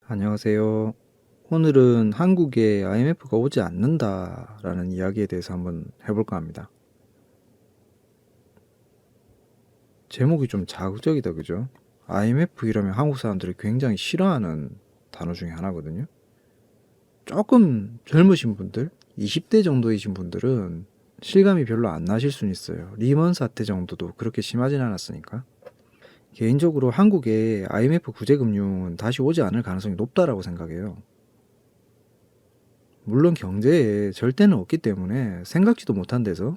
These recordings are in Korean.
안녕하세요. 오늘은 한국에 IMF가 오지 않는다라는 이야기에 대해서 한번 해볼까 합니다. 제목이 좀 자극적이다, 그죠? IMF 이러면 한국 사람들이 굉장히 싫어하는 단어 중에 하나거든요. 조금 젊으신 분들, 20대 정도이신 분들은 실감이 별로 안 나실 수는 있어요. 리먼 사태 정도도 그렇게 심하진 않았으니까. 개인적으로 한국에 IMF 구제금융은 다시 오지 않을 가능성이 높다라고 생각해요. 물론 경제에 절대는 없기 때문에 생각지도 못한 데서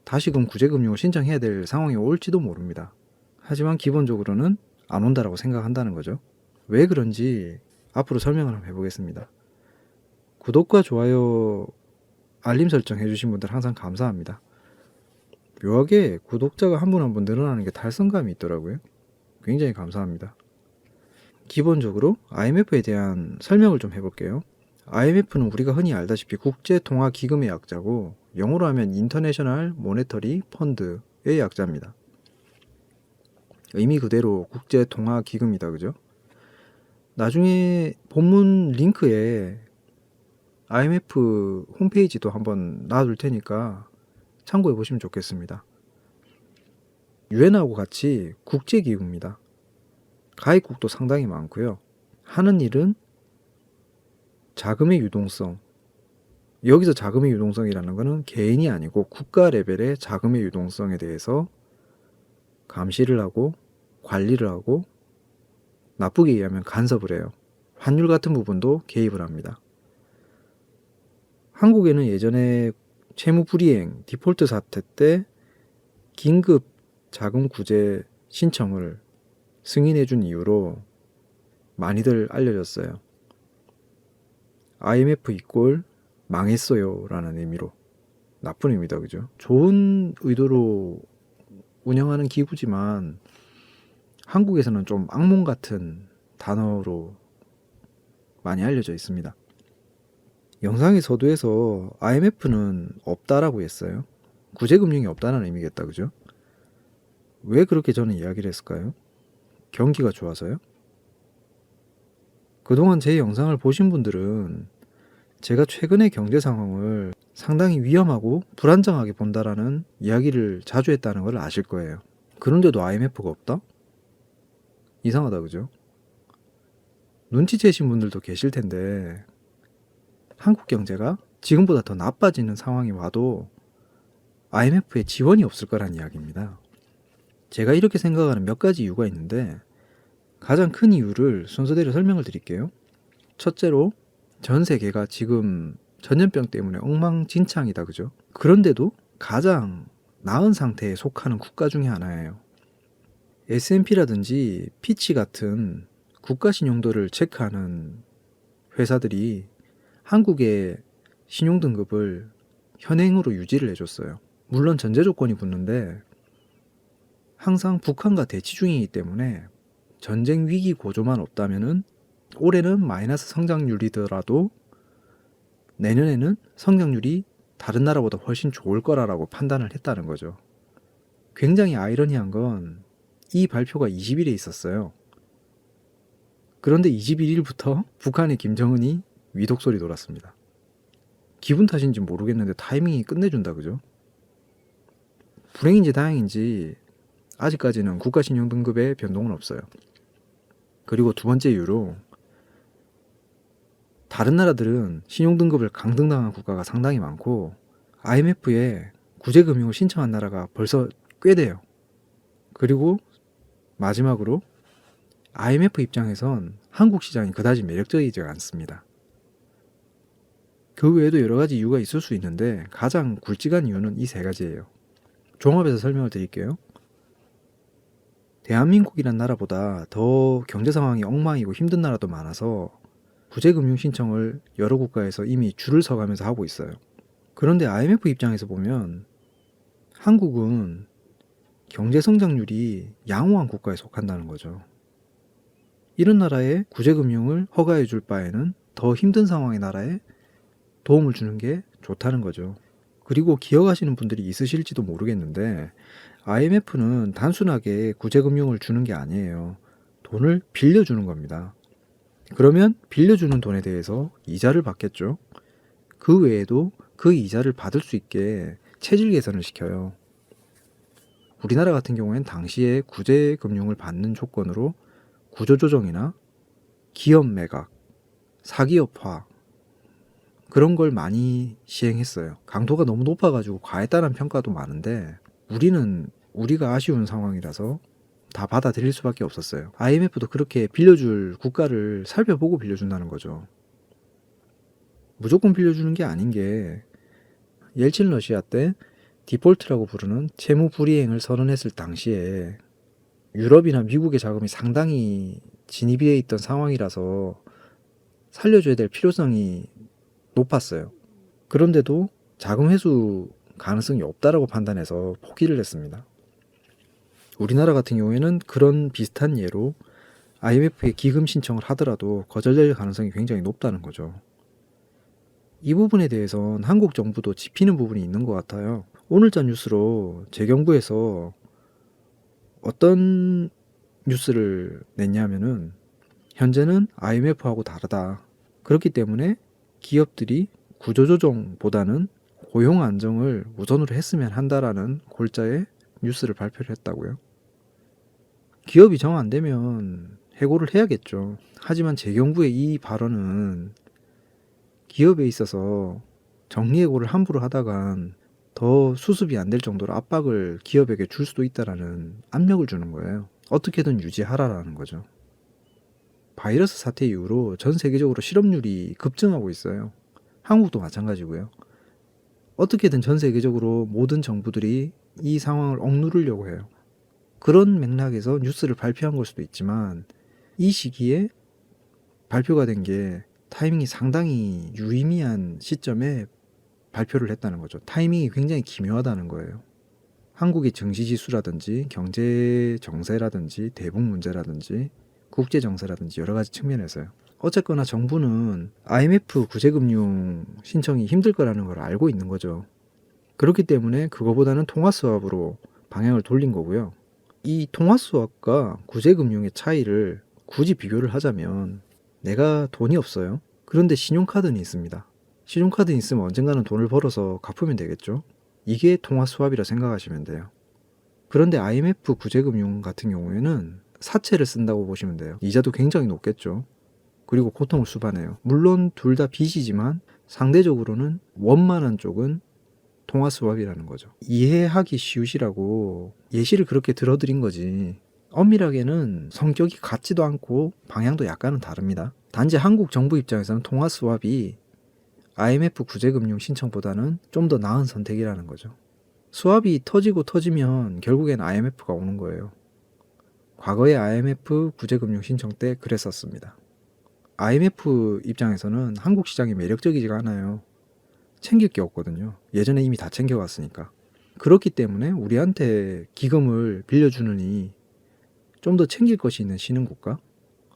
다시금 구제금융을 신청해야 될 상황이 올지도 모릅니다. 하지만 기본적으로는 안 온다라고 생각한다는 거죠. 왜 그런지 앞으로 설명을 한번 해보겠습니다. 구독과 좋아요, 알림 설정 해주신 분들 항상 감사합니다. 묘하게 구독자가 한 분 한 분 늘어나는 게 달성감이 있더라고요. 굉장히 감사합니다. 기본적으로 IMF에 대한 설명을 좀 해볼게요. IMF는 우리가 흔히 알다시피 국제통화기금의 약자고 영어로 하면 인터내셔널 모네터리 펀드의 약자입니다. 의미 그대로 국제통화기금이다, 그죠? 나중에 본문 링크에 IMF 홈페이지도 한번 놔둘 테니까 참고해 보시면 좋겠습니다. 유엔하고 같이 국제기구입니다. 가입국도 상당히 많고요. 하는 일은 자금의 유동성, 여기서 자금의 유동성이라는 것은 개인이 아니고 국가 레벨의 자금의 유동성에 대해서 감시를 하고 관리를 하고 나쁘게 얘기하면 간섭을 해요. 환율 같은 부분도 개입을 합니다. 한국에는 예전에 채무 불이행, 디폴트 사태 때 긴급 자금 구제 신청을 승인해 준 이유로 많이들 알려졌어요. IMF 이꼴 망했어요 라는 의미로. 나쁜 의미다, 그죠? 좋은 의도로 운영하는 기구지만 한국에서는 좀 악몽 같은 단어로 많이 알려져 있습니다. 영상의 서두에서 IMF는 없다라고 했어요. 구제금융이 없다는 의미겠다, 그죠? 왜 그렇게 저는 이야기를 했을까요? 경기가 좋아서요? 그동안 제 영상을 보신 분들은 제가 최근의 경제 상황을 상당히 위험하고 불안정하게 본다라는 이야기를 자주 했다는 걸 아실 거예요. 그런데도 IMF가 없다? 이상하다, 그죠? 눈치채신 분들도 계실 텐데 한국 경제가 지금보다 더 나빠지는 상황이 와도 IMF에 지원이 없을 거란 이야기입니다. 제가 이렇게 생각하는 몇 가지 이유가 있는데 가장 큰 이유를 순서대로 설명을 드릴게요. 첫째로 전 세계가 지금 전염병 때문에 엉망진창이다, 그죠? 그런데도 가장 나은 상태에 속하는 국가 중에 하나예요. S&P라든지 피치 같은 국가 신용도를 체크하는 회사들이 한국의 신용 등급을 현행으로 유지를 해줬어요. 물론 전제 조건이 붙는데 항상 북한과 대치 중이기 때문에 전쟁 위기 고조만 없다면은 올해는 마이너스 성장률이더라도 내년에는 성장률이 다른 나라보다 훨씬 좋을 거라고 판단을 했다는 거죠. 굉장히 아이러니한 건 이 발표가 20일에 있었어요. 그런데 21일부터 북한의 김정은이 위독소리 돌았습니다. 기분 탓인지 모르겠는데 타이밍이 끝내준다, 그죠? 불행인지 다행인지 아직까지는 국가신용등급의 변동은 없어요. 그리고 두 번째 이유로 다른 나라들은 신용등급을 강등당한 국가가 상당히 많고 IMF에 구제금융을 신청한 나라가 벌써 꽤 돼요. 그리고 마지막으로 IMF 입장에선 한국 시장이 그다지 매력적이지 않습니다. 그 외에도 여러 가지 이유가 있을 수 있는데 가장 굵직한 이유는 이 세 가지예요. 종합해서 설명을 드릴게요. 대한민국이란 나라보다 더 경제 상황이 엉망이고 힘든 나라도 많아서 구제금융 신청을 여러 국가에서 이미 줄을 서가면서 하고 있어요. 그런데 IMF 입장에서 보면 한국은 경제 성장률이 양호한 국가에 속한다는 거죠. 이런 나라에 구제금융을 허가해 줄 바에는 더 힘든 상황의 나라에 도움을 주는 게 좋다는 거죠. 그리고 기억하시는 분들이 있으실지도 모르겠는데 IMF는 단순하게 구제금융을 주는 게 아니에요. 돈을 빌려주는 겁니다. 그러면 빌려주는 돈에 대해서 이자를 받겠죠. 그 외에도 그 이자를 받을 수 있게 체질 개선을 시켜요. 우리나라 같은 경우에는 당시에 구제금융을 받는 조건으로 구조조정이나 기업 매각, 사기업화 그런 걸 많이 시행했어요. 강도가 너무 높아가지고 과했다는 평가도 많은데 우리가 아쉬운 상황이라서 다 받아들일 수밖에 없었어요. IMF도 그렇게 빌려줄 국가를 살펴보고 빌려준다는 거죠. 무조건 빌려주는 게 아닌 게 옐친 러시아 때 디폴트라고 부르는 채무 불이행을 선언했을 당시에 유럽이나 미국의 자금이 상당히 진입해 있던 상황이라서 살려줘야 될 필요성이 높았어요. 그런데도 자금 회수 가능성이 없다라고 판단해서 포기를 했습니다. 우리나라 같은 경우에는 그런 비슷한 예로 IMF에 기금 신청을 하더라도 거절될 가능성이 굉장히 높다는 거죠. 이 부분에 대해서는 한국 정부도 짚히는 부분이 있는 것 같아요. 오늘자 뉴스로 재경부에서 어떤 뉴스를 냈냐면은 현재는 IMF하고 다르다. 그렇기 때문에 기업들이 구조조정보다는 고용 안정을 우선으로 했으면 한다라는 골자의 뉴스를 발표를 했다고요. 기업이 정 안 되면 해고를 해야겠죠. 하지만 재경부의 이 발언은 기업에 있어서 정리해고를 함부로 하다간 더 수습이 안 될 정도로 압박을 기업에게 줄 수도 있다라는 압력을 주는 거예요. 어떻게든 유지하라라는 거죠. 바이러스 사태 이후로 전 세계적으로 실업률이 급증하고 있어요. 한국도 마찬가지고요. 어떻게든 전 세계적으로 모든 정부들이 이 상황을 억누르려고 해요. 그런 맥락에서 뉴스를 발표한 걸 수도 있지만 이 시기에 발표가 된 게 타이밍이 상당히 유의미한 시점에 발표를 했다는 거죠. 타이밍이 굉장히 기묘하다는 거예요. 한국의 증시지수라든지 경제 정세라든지 대북 문제라든지 국제 정세라든지 여러 가지 측면에서요. 어쨌거나 정부는 IMF 구제금융 신청이 힘들 거라는 걸 알고 있는 거죠. 그렇기 때문에 그거보다는 통화수합으로 방향을 돌린 거고요. 이 통화수합과 구제금융의 차이를 굳이 비교를 하자면 내가 돈이 없어요. 그런데 신용카드는 있습니다. 신용카드는 있으면 언젠가는 돈을 벌어서 갚으면 되겠죠. 이게 통화수합이라 생각하시면 돼요. 그런데 IMF 구제금융 같은 경우에는 사채를 쓴다고 보시면 돼요. 이자도 굉장히 높겠죠. 그리고 고통을 수반해요. 물론 둘 다 빚이지만 상대적으로는 원만한 쪽은 통화수합이라는 거죠. 이해하기 쉬우시라고 예시를 그렇게 들어드린 거지 엄밀하게는 성격이 같지도 않고 방향도 약간은 다릅니다. 단지 한국 정부 입장에서는 통화수합이 IMF 구제금융 신청보다는 좀 더 나은 선택이라는 거죠. 수합이 터지면 결국엔 IMF가 오는 거예요. 과거에 IMF 구제금융 신청 때 그랬었습니다. IMF 입장에서는 한국 시장이 매력적이지가 않아요. 챙길 게 없거든요. 예전에 이미 다 챙겨갔으니까. 그렇기 때문에 우리한테 기금을 빌려주느니 좀 더 챙길 것이 있는 신흥국가,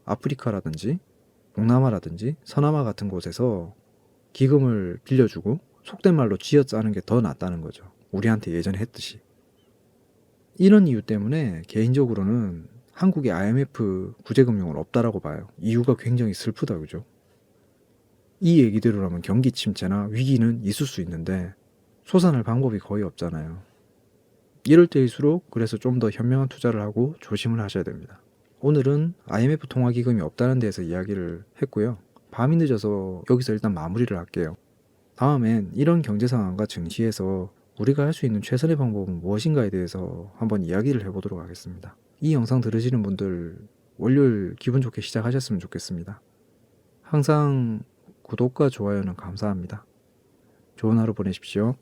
아프리카라든지 동남아라든지 서남아 같은 곳에서 기금을 빌려주고 속된 말로 쥐어짜는 게 더 낫다는 거죠. 우리한테 예전에 했듯이. 이런 이유 때문에 개인적으로는 한국에 IMF 구제금융은 없다라고 봐요. 이유가 굉장히 슬프다, 그죠? 이 얘기대로라면 경기 침체나 위기는 있을 수 있는데 솟아날 방법이 거의 없잖아요. 이럴 때일수록 그래서 좀 더 현명한 투자를 하고 조심을 하셔야 됩니다. 오늘은 IMF 통화기금이 없다는 데서 이야기를 했고요. 밤이 늦어서 여기서 일단 마무리를 할게요. 다음엔 이런 경제 상황과 증시에서 우리가 할 수 있는 최선의 방법은 무엇인가에 대해서 한번 이야기를 해보도록 하겠습니다. 이 영상 들으시는 분들 월요일 기분 좋게 시작하셨으면 좋겠습니다. 항상 구독과 좋아요는 감사합니다. 좋은 하루 보내십시오.